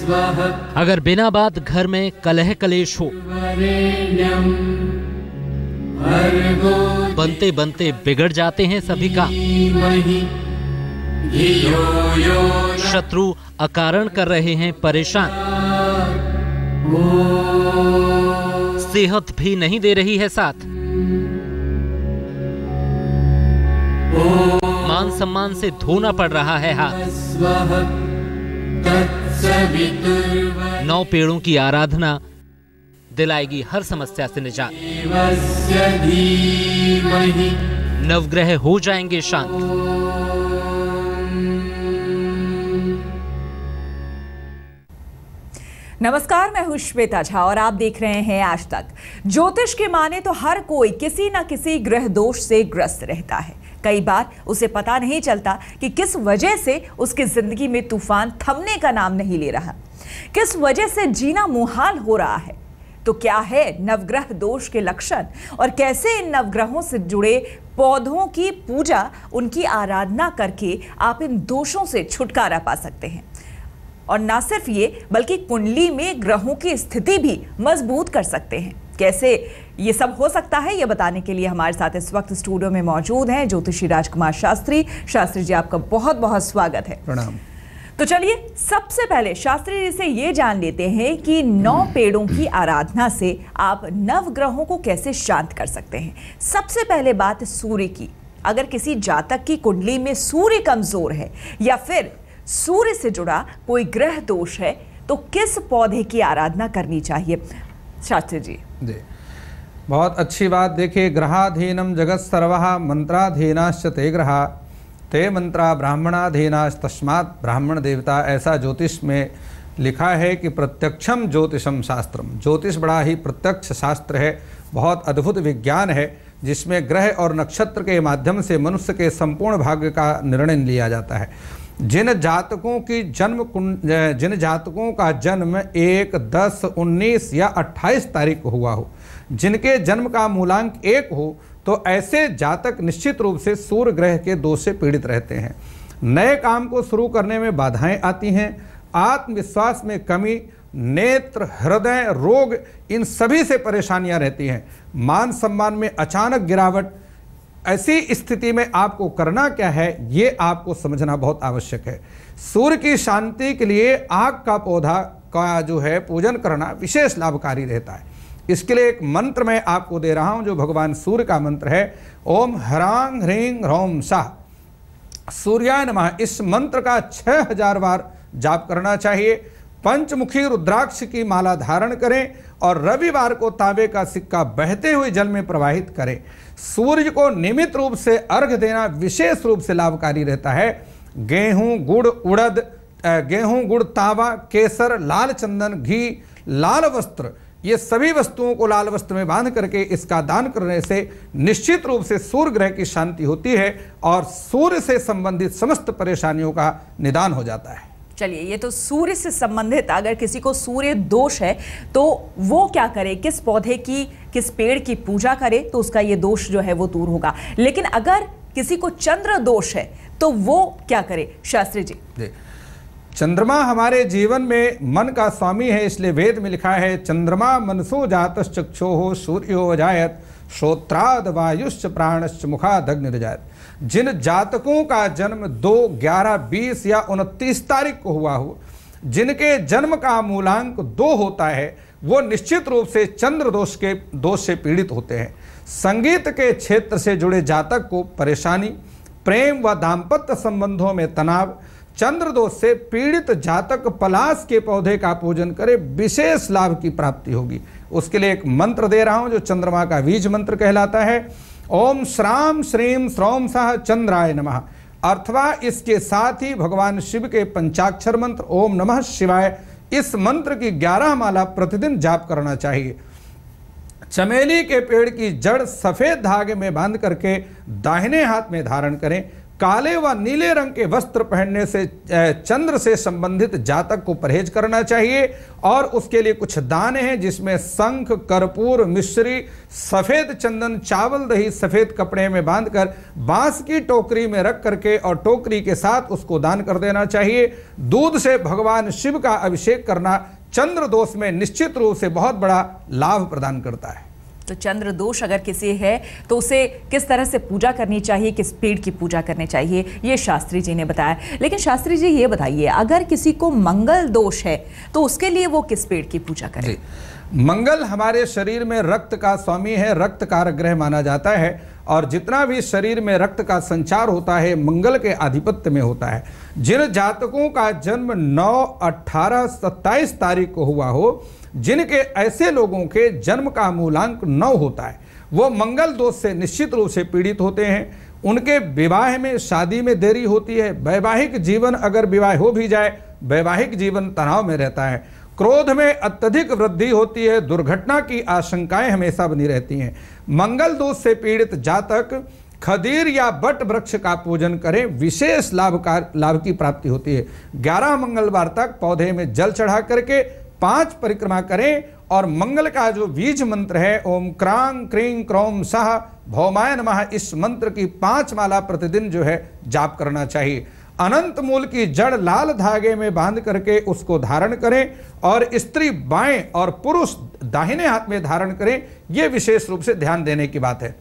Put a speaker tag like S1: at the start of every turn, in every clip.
S1: अगर बिना बात घर में कलह कलेश हो, बनते बनते बिगड़ जाते हैं सभी काम, शत्रु अकारण कर रहे हैं परेशान, सेहत भी नहीं दे रही है साथ, मान सम्मान से धोना पड़ रहा है हाथ, 9 पेड़ों की आराधना दिलाएगी हर समस्या से निजात, नवग्रह हो जाएंगे शांत।
S2: नमस्कार, मैं हूं श्वेता झा और आप देख रहे हैं आज तक। ज्योतिष के माने तो हर कोई किसी न किसी ग्रह दोष से ग्रस्त रहता है। कई बार उसे पता नहीं चलता कि किस वजह से उसकी जिंदगी में तूफान थमने का नाम नहीं ले रहा, किस वजह से जीना मुहाल हो रहा है। तो क्या है नवग्रह दोष के लक्षण और कैसे इन नवग्रहों से जुड़े पौधों की पूजा, उनकी आराधना करके आप इन दोषों से छुटकारा पा सकते हैं। और ना सिर्फ ये बल्कि कुंडली में ग्रहों की स्थिति भी मजबूत कर सकते हैं। कैसे ये सब हो सकता है, ये बताने के लिए हमारे साथ इस वक्त स्टूडियो में मौजूद हैं ज्योतिषी राजकुमार शास्त्री। शास्त्री जी, आपका बहुत बहुत स्वागत है।
S3: प्रणाम।
S2: तो चलिए सबसे पहले शास्त्री जी से ये जान लेते हैं कि 9 पेड़ों की आराधना से आप नवग्रहों को कैसे शांत कर सकते हैं। सबसे पहले बात सूर्य की। अगर किसी जातक की कुंडली में सूर्य कमजोर है या फिर सूर्य से जुड़ा कोई ग्रह दोष है तो किस पौधे की आराधना करनी चाहिए शास्त्री जी?
S3: जी, बहुत अच्छी बात। देखिए, ग्रहाधीनम जगत सर्वः मंत्राधीनाश्च ते ग्रहा ते मंत्रा ब्राह्मणाधीनाश्च तस्मात् ब्राह्मण देवता। ऐसा ज्योतिष में लिखा है कि प्रत्यक्षम ज्योतिषम शास्त्रम। ज्योतिष बड़ा ही प्रत्यक्ष शास्त्र है, बहुत अद्भुत विज्ञान है जिसमें ग्रह और नक्षत्र के माध्यम से मनुष्य के संपूर्ण भाग्य का निर्णय लिया जाता है। जिन जातकों का जन्म 1, 10, 19 या 28 तारीख को हुआ हो, जिनके जन्म का मूलांक 1 हो, तो ऐसे जातक निश्चित रूप से सूर्य ग्रह के दोष से पीड़ित रहते हैं। नए काम को शुरू करने में बाधाएं आती हैं, आत्मविश्वास में कमी, नेत्र हृदय रोग, इन सभी से परेशानियां रहती हैं। मान सम्मान में अचानक गिरावट। ऐसी स्थिति में आपको करना क्या है, ये आपको समझना बहुत आवश्यक है। सूर्य की शांति के लिए आग का पौधा का जो है पूजन करना विशेष लाभकारी रहता है। इसके लिए एक मंत्र मैं आपको दे रहा हूं जो भगवान सूर्य का मंत्र है। ओम ह्रांग ह्रीं ह्रौम शाह सूर्याय नमः। इस मंत्र का 6000 बार जाप करना चाहिए। पंचमुखी रुद्राक्ष की माला धारण करें और रविवार को तांबे का सिक्का बहते हुए जल में प्रवाहित करें। सूर्य को नियमित रूप से अर्घ्य देना विशेष रूप से लाभकारी रहता है। गेहूं, गुड़, उड़द, गेहूं, गुड़, तांबा, केसर, लाल चंदन, घी, लाल वस्त्र, ये सभी वस्तुओं को लाल वस्त्र में बांध करके इसका दान करने से निश्चित रूप से सूर्य ग्रह की शांति होती है और सूर्य से संबंधित समस्त परेशानियों का निदान हो जाता है।
S2: चलिए, ये तो सूर्य से संबंधित। अगर किसी को सूर्य दोष है तो वो क्या करे, किस पौधे की, किस पेड़ की पूजा करे तो उसका ये दोष जो है वो दूर होगा। लेकिन अगर किसी को चंद्र दोष है तो वो क्या करे शास्त्री जी?
S3: चंद्रमा हमारे जीवन में मन का स्वामी है, इसलिए वेद में लिखा है चंद्रमा मनसो जातश्चक्षोः सूर्यो अजायत श्रोत्राद वायुश्च प्राणश्च मुखादग्निर्जायत। जिन जातकों का जन्म 2, 11, 20 या 29 तारीख को हुआ हो, जिनके जन्म का मूलांक 2 होता है, वो निश्चित रूप से चंद्र दोष से पीड़ित होते हैं। संगीत के क्षेत्र से जुड़े जातक को परेशानी, प्रेम व दाम्पत्य संबंधों में तनाव, चंद्र दोष से पीड़ित जातक पलाश के पौधे का पूजन करे, विशेष लाभ की प्राप्ति होगी। उसके लिए एक मंत्र दे रहा हूं जो चंद्रमा का बीज मंत्र कहलाता है। ओम श्राम श्रीम श्रौम सह चंद्राय नमः। अथवा इसके साथ ही भगवान शिव के पंचाक्षर मंत्र ओम नमः शिवाय, इस मंत्र की 11 माला प्रतिदिन जाप करना चाहिए। चमेली के पेड़ की जड़ सफेद धागे में बांध करके दाहिने हाथ में धारण करें। काले व नीले रंग के वस्त्र पहनने से चंद्र से संबंधित जातक को परहेज करना चाहिए। और उसके लिए कुछ दान हैं जिसमें शंख, कर्पूर, मिश्री, सफेद चंदन, चावल, दही सफेद कपड़े में बांधकर बांस की टोकरी में रख करके और टोकरी के साथ उसको दान कर देना चाहिए। दूध से भगवान शिव का अभिषेक करना चंद्र दोष में निश्चित रूप से बहुत बड़ा लाभ प्रदान करता है।
S2: तो चंद्र दोष अगर किसी है तो उसे किस तरह से पूजा करनी चाहिए, किस पेड़ की पूजा करनी चाहिए, ये शास्त्री जी ने बताया। लेकिन शास्त्री जी ये बताइए, अगर किसी को मंगल दोष है तो उसके लिए वो किस पेड़ की पूजा करे?
S3: मंगल हमारे शरीर में रक्त का स्वामी है, रक्त कारक ग्रह माना जाता है और जितना भी शरीर में रक्त का संचार होता है मंगल के आधिपत्य में होता है। जिन जातकों का जन्म 9, 18, 27 तारीख को हुआ हो, जिनके ऐसे लोगों के जन्म का मूलांक 9 होता है, वो मंगल दोष से निश्चित रूप से पीड़ित होते हैं। उनके विवाह में, शादी में देरी होती है। वैवाहिक जीवन, अगर विवाह हो भी जाए, वैवाहिक जीवन तनाव में रहता है। क्रोध में अत्यधिक वृद्धि होती है। दुर्घटना की आशंकाएं हमेशा बनी रहती हैं। मंगल दोष से पीड़ित जातक खदीर या बट वृक्ष का पूजन करें, विशेष लाभ की प्राप्ति होती है। 11 मंगलवार तक पौधे में जल चढ़ा करके 5 परिक्रमा करें और मंगल का जो बीज मंत्र है ओम क्रांग क्रीं क्रोम सह भौमाय नमः, इस मंत्र की 5 माला प्रतिदिन जो है जाप करना चाहिए। अनंत मूल की जड़ लाल धागे में बांध करके उसको धारण करें और स्त्री बाएं और पुरुष दाहिने हाथ में धारण करें। यह विशेष रूप से ध्यान देने की बात है।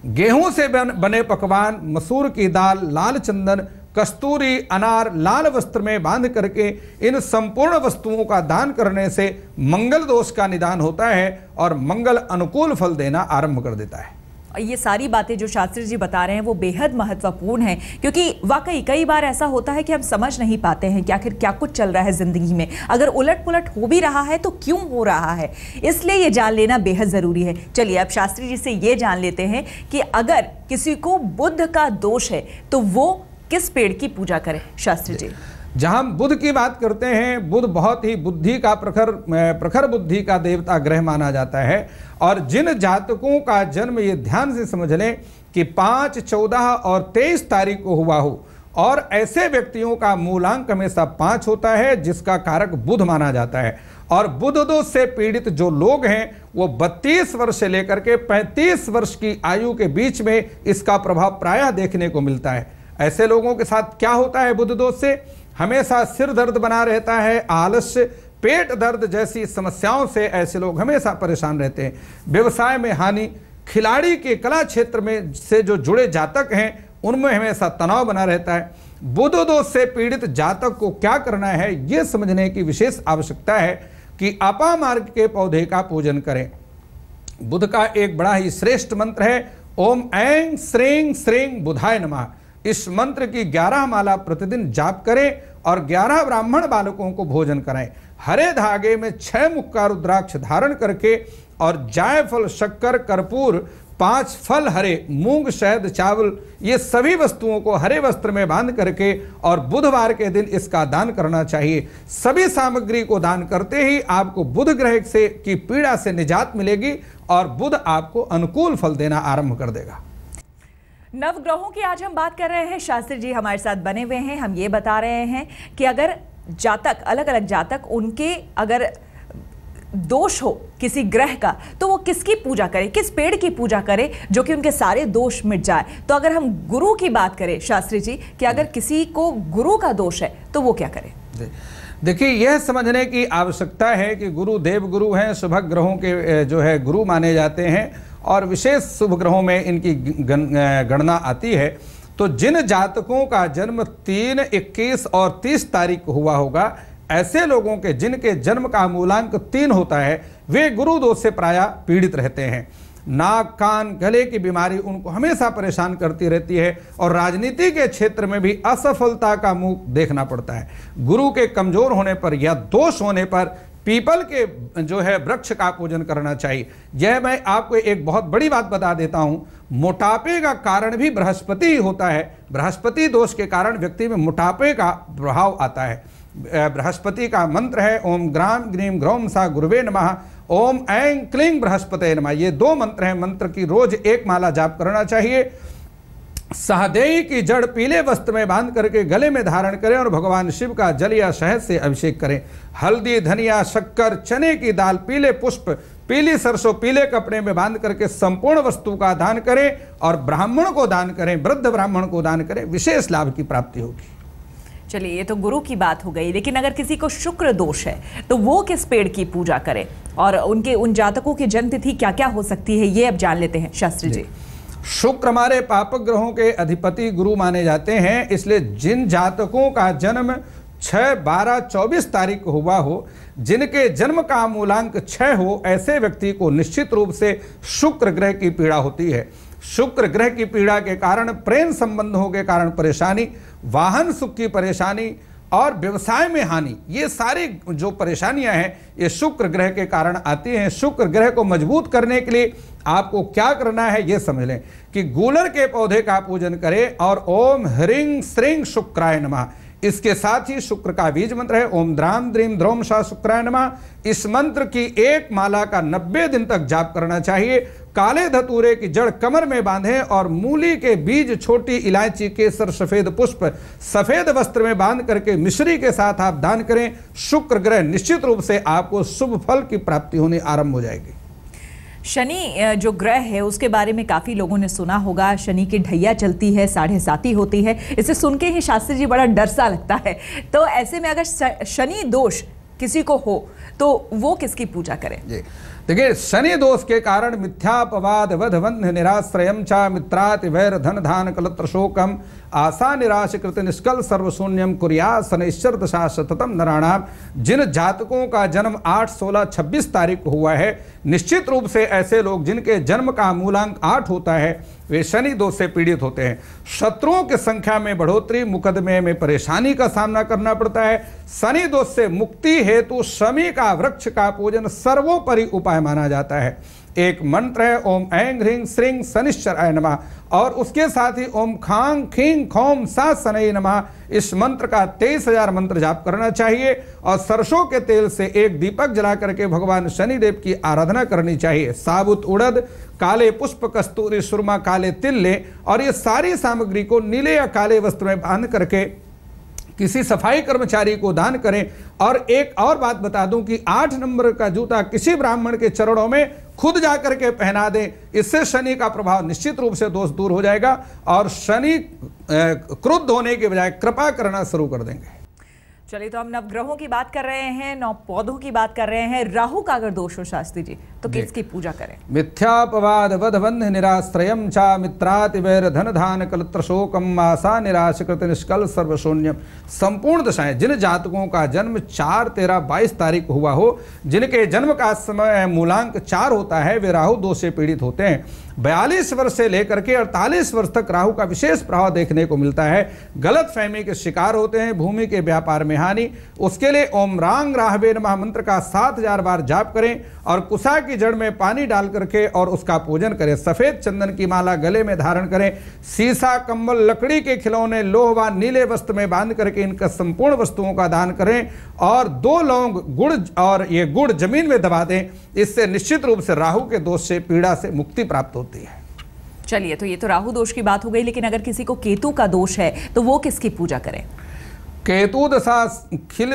S3: गेहूं से बने पकवान, मसूर की दाल, लाल चंदन, कस्तूरी, अनार लाल वस्त्र में बांध करके इन संपूर्ण वस्तुओं का दान करने से मंगल दोष का निदान होता है और मंगल अनुकूल फल देना आरंभ कर देता है।
S2: ये सारी बातें जो शास्त्री जी बता रहे हैं वो बेहद महत्वपूर्ण हैं, क्योंकि वाकई कई बार ऐसा होता है कि हम समझ नहीं पाते हैं कि आखिर क्या कुछ चल रहा है जिंदगी में। अगर उलट पुलट हो भी रहा है तो क्यों हो रहा है, इसलिए ये जान लेना बेहद जरूरी है। चलिए अब शास्त्री जी से ये जान लेते हैं कि अगर किसी को बुध का दोष है तो वो किस पेड़ की पूजा करें। शास्त्री जी,
S3: जहां हम बुध की बात करते हैं, बुध बहुत ही बुद्धि का प्रखर बुद्धि का देवता ग्रह माना जाता है। और जिन जातकों का जन्म, ये ध्यान से समझ लें कि 5, 14 और 23 तारीख को हुआ हो, और ऐसे व्यक्तियों का मूलांक हमेशा 5 होता है जिसका कारक बुध माना जाता है। और बुध दोष से पीड़ित जो लोग हैं वो 32 वर्ष से लेकर के 35 वर्ष की आयु के बीच में इसका प्रभाव प्रायः देखने को मिलता है। ऐसे लोगों के साथ क्या होता है बुध दोष से? हमेशा सिर दर्द बना रहता है, आलस्य, पेट दर्द जैसी समस्याओं से ऐसे लोग हमेशा परेशान रहते हैं। व्यवसाय में हानि, खिलाड़ी के कला क्षेत्र में से जो जुड़े जातक हैं उनमें हमेशा तनाव बना रहता है। बुध दोष से पीड़ित जातक को क्या करना है यह समझने की विशेष आवश्यकता है कि अपामार्ग के पौधे का पूजन करें। बुध का एक बड़ा ही श्रेष्ठ मंत्र है ओम ऐं श्रीं श्रीं बुधाय नमः। इस मंत्र की 11 माला प्रतिदिन जाप करें और 11 ब्राह्मण बालकों को भोजन कराएं। हरे धागे में 6 मुक्का रुद्राक्ष धारण करके और जायफल, शक्कर, कर्पूर, 5 फल हरे, मूंग, शहद, चावल, ये सभी वस्तुओं को हरे वस्त्र में बांध करके और बुधवार के दिन इसका दान करना चाहिए। सभी सामग्री को दान करते ही आपको बुध ग्रह से की पीड़ा से निजात मिलेगी और बुध आपको अनुकूल फल देना आरंभ कर देगा।
S2: नवग्रहों की आज हम बात कर रहे हैं। शास्त्री जी हमारे साथ बने हुए हैं। हम ये बता रहे हैं कि अगर जातक, अलग अलग जातक, उनके अगर दोष हो किसी ग्रह का तो वो किसकी पूजा करे, किस पेड़ की पूजा करे जो कि उनके सारे दोष मिट जाए। तो अगर हम गुरु की बात करें शास्त्री जी, कि अगर किसी को गुरु का दोष है तो वो क्या करे?
S3: देखिए, यह समझने की आवश्यकता है कि गुरु देव गुरु हैं, शुभ ग्रहों के जो है गुरु माने जाते हैं और विशेष शुभ ग्रहों में इनकी गणना आती है। तो जिन जातकों का जन्म 3, 21 और 30 तारीख को हुआ होगा, ऐसे लोगों के जिनके जन्म का मूलांक 3 होता है, वे गुरु दोष से प्रायः पीड़ित रहते हैं। नाक, कान, गले की बीमारी उनको हमेशा परेशान करती रहती है और राजनीति के क्षेत्र में भी असफलता का मुंह देखना पड़ता है। गुरु के कमजोर होने पर या दोष होने पर पीपल के जो है वृक्ष का पूजन करना चाहिए। यह मैं आपको एक बहुत बड़ी बात बता देता हूं, मोटापे का कारण भी बृहस्पति ही होता है। बृहस्पति दोष के कारण व्यक्ति में मोटापे का प्रभाव आता है। बृहस्पति का मंत्र है ओम ग्राम ग्रीम ग्रौम सा गुरुवे नमः, ओम ऐं क्लीं बृहस्पते नमः। ये 2 मंत्र हैं। मंत्र की रोज 1 माला जाप करना चाहिए। सहदेई की जड़ पीले वस्त्र में बांध करके गले में धारण करें और भगवान शिव का जल या शहद से अभिषेक करें। हल्दी, धनिया, शक्कर, चने की दाल, पीले पुष्प, पीली सरसों पीले कपड़े में बांध करके संपूर्ण वस्तु का दान करें और ब्राह्मण को दान करें, वृद्ध ब्राह्मण को दान करें, विशेष लाभ की प्राप्ति होगी।
S2: चलिए, ये तो गुरु की बात हो गई, लेकिन अगर किसी को शुक्र दोष है तो वो किस पेड़ की पूजा करे और उन जातकों की जन्म तिथि क्या क्या हो सकती है, ये अब जान लेते हैं शास्त्री जी।
S3: शुक्र हमारे पापक ग्रहों के अधिपति गुरु माने जाते हैं, इसलिए जिन जातकों का जन्म 6, 12, 24 तारीख को हुआ हो, जिनके जन्म का मूलांक 6 हो, ऐसे व्यक्ति को निश्चित रूप से शुक्र ग्रह की पीड़ा होती है। शुक्र ग्रह की पीड़ा के कारण प्रेम संबंधों के कारण परेशानी, वाहन सुख की परेशानी और व्यवसाय में हानि, ये सारी जो परेशानियां हैं ये शुक्र ग्रह के कारण आती हैं। शुक्र ग्रह को मजबूत करने के लिए आपको क्या करना है ये समझ लें कि गूलर के पौधे का पूजन करें और ओम ह्रीं श्रीं शुक्राय नमः, इसके साथ ही शुक्र का बीज मंत्र है ओम द्राम द्रीम द्रोम सा शुक्राय नमः। इस मंत्र की एक माला का 90 दिन तक जाप करना चाहिए। काले धतूरे की जड़ कमर में बांधें और मूली के बीज, छोटी इलायची, केसर, सफेद पुष्प सफेद वस्त्र में बांध करके मिश्री के साथ आप दान करें। शुक्र ग्रह निश्चित रूप से आपको शुभ फल की प्राप्ति होनी आरंभ हो जाएगी।
S2: शनि जो ग्रह है उसके बारे में काफी लोगों ने सुना होगा, शनि की ढैया चलती है, 7.5 होती है। इसे सुन के ही शास्त्री जी बड़ा डर सा लगता है। तो ऐसे में अगर शनि दोष किसी को हो तो वो किसकी पूजा करें? जी
S3: देखिए, शनि दोष के कारण मिथ्यापवाद वध बंध निराश्रयम चा मित्राति वैर धन धान कलत्र शोकम आशा निराश कृत निष्कल सर्वशून्यम कुर्या शनैश्चर दशा सततम नराणाम। जिन जातकों का जन्म 8, 16, 26 तारीख को हुआ है, निश्चित रूप से ऐसे लोग जिनके जन्म का मूलांक 8 होता है वे शनि दोष से पीड़ित होते हैं। शत्रुओं की संख्या में बढ़ोतरी, मुकदमे में परेशानी का सामना करना पड़ता है। शनि दोष से मुक्ति हेतु शमी का वृक्ष का पूजन सर्वोपरि उपाय माना जाता है। एक मंत्र है ओम ऐं ह्रीं श्रीं शनिश्चराय नमः और उसके साथ ही ओम खांग खींग खोम सा शनैः नमः। इस मंत्र का 23,000 मंत्र जाप करना चाहिए और सरसों के तेल से एक दीपक जला करके भगवान शनिदेव की आराधना करनी चाहिए। साबुत उड़द, काले पुष्प, कस्तूरी, सुरमा, काले तिल लें और ये सारी सामग्री को नीले या काले वस्त्र में बांध करके किसी सफाई कर्मचारी को दान करें। और एक और बात बता दूं कि 8 नंबर का जूता किसी ब्राह्मण के चरणों में खुद जाकर के पहना दें। इससे शनि का प्रभाव निश्चित रूप से दोष दूर हो जाएगा और शनि क्रुद्ध होने के बजाय कृपा करना शुरू कर देंगे।
S2: चलिए, तो हम नवग्रहों की बात कर रहे हैं, 9 पौधों की बात कर रहे हैं। राहु का अगर दोष हो शास्त्री जी तो किसकी पूजा करें?
S3: मिथ्यापवाद वध बंध निराश्रयम चा मित्राति वैर धन धान कलत्र शोकम आशा निराश कृत निष्कल सर्वशून्यम। संपूर्ण दशाएं, जिन जातकों का जन्म 4, 13, 22 तारीख हुआ हो, जिनके जन्म का समय मूलांक 4 होता है, वे राहु दोष से पीड़ित होते हैं। 42 वर्ष से लेकर के 48 वर्ष तक राहु का विशेष प्रभाव देखने को मिलता है। गलत फहमी के शिकार होते हैं, भूमि के व्यापार में हानि। उसके लिए ओम रांग राहवे नमः मंत्र का 7000 बार जाप करें और कुसा की जड़ में पानी डाल करके और उसका पूजन करें। सफेद चंदन की माला गले में धारण करें। सीसा, कंबल, लकड़ी के खिलौने, लोह व नीले वस्त्र में बांध करके इनका संपूर्ण वस्तुओं का दान करें और 2 लौंग गुड़ और ये गुड़ जमीन में दबा दें। इससे निश्चित रूप से राहु के दोष से, पीड़ा से मुक्ति प्राप्त होती है।
S2: चलिए, तो ये तो राहु दोष की बात हो गई, लेकिन अगर किसी को केतु का दोष है तो वो किसकी पूजा करें?
S3: केतु दशा खिल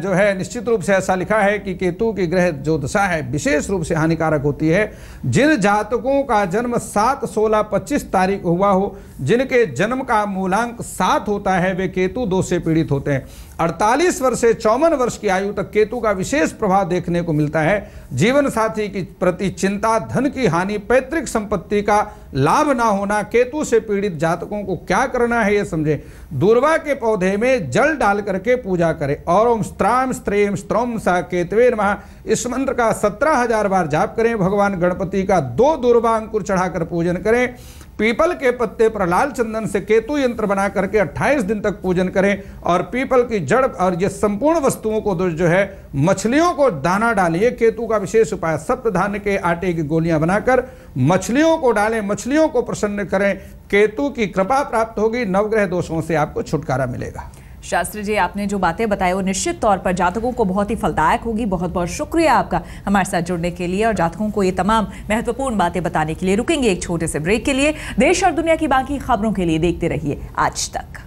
S3: जो है, निश्चित रूप से ऐसा लिखा है कि केतु की ग्रह जो दशा है विशेष रूप से हानिकारक होती है। जिन जातकों का जन्म 7, 16, 25 तारीख हुआ हो, जिनके जन्म का मूलांक 7 होता है, वे केतु दोष से पीड़ित होते हैं। 48 वर्ष से 54 वर्ष की आयु तक केतु का विशेष प्रभाव देखने को मिलता है। जीवन साथी की प्रति चिंता, धन की हानि, पैतृक संपत्ति का लाभ ना होना। केतु से पीड़ित जातकों को क्या करना है ये समझें। दूर्वा के पौधे में जल डाल करके पूजा करें और ओम स्त्राम स्त्रेम स्त्रोम सा केतवे नमः इस मंत्र का 17,000 बार जाप करें। भगवान गणपति का 2 दूर्वा अंकुर चढ़ाकर पूजन करें। पीपल के पत्ते पर लाल चंदन से केतु यंत्र बना करके 28 दिन तक पूजन करें और पीपल की जड़ और ये संपूर्ण वस्तुओं को जो है मछलियों को दाना डालिए। केतु का विशेष उपाय, सप्तधान्य के आटे की गोलियां बनाकर मछलियों को डालें, मछलियों को प्रसन्न करें। केतु की कृपा प्राप्त होगी, नवग्रह दोषों से आपको छुटकारा मिलेगा।
S2: शास्त्री जी, आपने जो बातें बताई वो निश्चित तौर पर जातकों को बहुत ही फलदायक होगी। बहुत बहुत शुक्रिया आपका हमारे साथ जुड़ने के लिए और जातकों को ये तमाम महत्वपूर्ण बातें बताने के लिए। रुकेंगे एक छोटे से ब्रेक के लिए। देश और दुनिया की बाकी खबरों के लिए देखते रहिए आज तक।